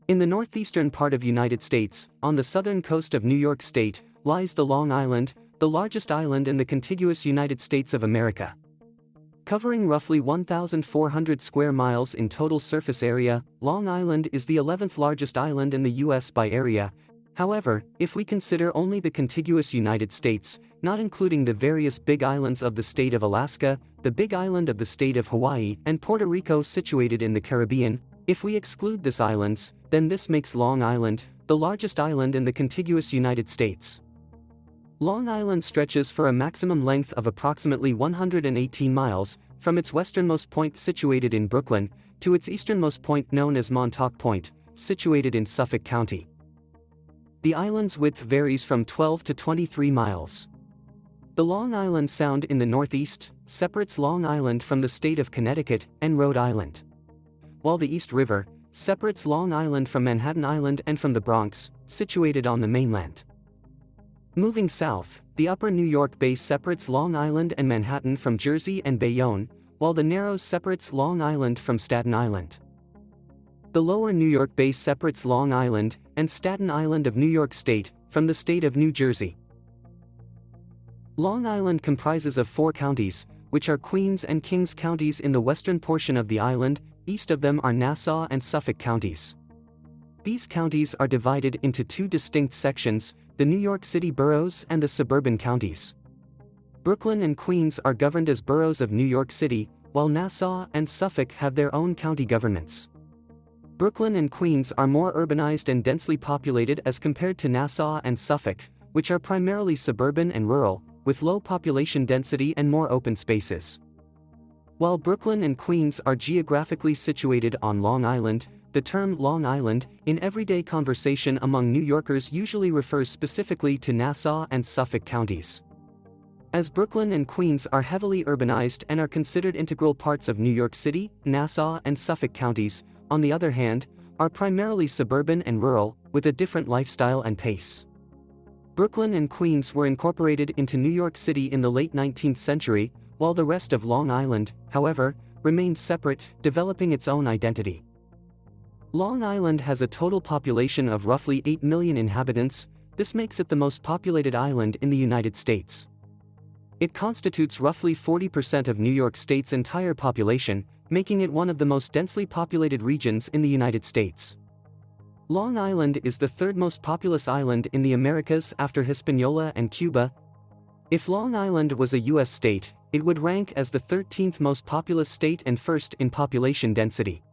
In the northeastern part of United States, on the southern coast of New York State, lies the Long Island, the largest island in the contiguous United States of America. Covering roughly 1,400 square miles in total surface area, Long Island is the 11th largest island in the U.S. by area. However, if we consider only the contiguous United States, not including the various big islands of the state of Alaska, the Big Island of the state of Hawaii, and Puerto Rico situated in the Caribbean, if we exclude these islands, then this makes Long Island the largest island in the contiguous United States. Long Island stretches for a maximum length of approximately 118 miles, from its westernmost point situated in Brooklyn, to its easternmost point known as Montauk Point, situated in Suffolk County. The island's width varies from 12 to 23 miles. The Long Island Sound in the northeast separates Long Island from the state of Connecticut and Rhode Island, while the East River separates Long Island from Manhattan Island and from the Bronx, situated on the mainland. Moving south, the upper New York Bay separates Long Island and Manhattan from Jersey and Bayonne, while the Narrows separates Long Island from Staten Island. The lower New York Bay separates Long Island and Staten Island of New York State from the state of New Jersey. Long Island comprises of 4 counties, which are Queens and Kings counties in the western portion of the island. East of them are Nassau and Suffolk counties. These counties are divided into 2 distinct sections, the New York City boroughs and the suburban counties. Brooklyn and Queens are governed as boroughs of New York City, while Nassau and Suffolk have their own county governments. Brooklyn and Queens are more urbanized and densely populated as compared to Nassau and Suffolk, which are primarily suburban and rural, with low population density and more open spaces. While Brooklyn and Queens are geographically situated on Long Island, the term Long Island, in everyday conversation among New Yorkers usually refers specifically to Nassau and Suffolk counties. As Brooklyn and Queens are heavily urbanized and are considered integral parts of New York City, Nassau and Suffolk counties, on the other hand, are primarily suburban and rural, with a different lifestyle and pace. Brooklyn and Queens were incorporated into New York City in the late 19th century, while the rest of Long Island, however, remained separate, developing its own identity. Long Island has a total population of roughly 8 million inhabitants. This makes it the most populated island in the United States. It constitutes roughly 40% of New York State's entire population, making it one of the most densely populated regions in the United States. Long Island is the 3rd most populous island in the Americas after Hispaniola and Cuba. If Long Island was a U.S. state, it would rank as the 13th most populous state and 1st in population density.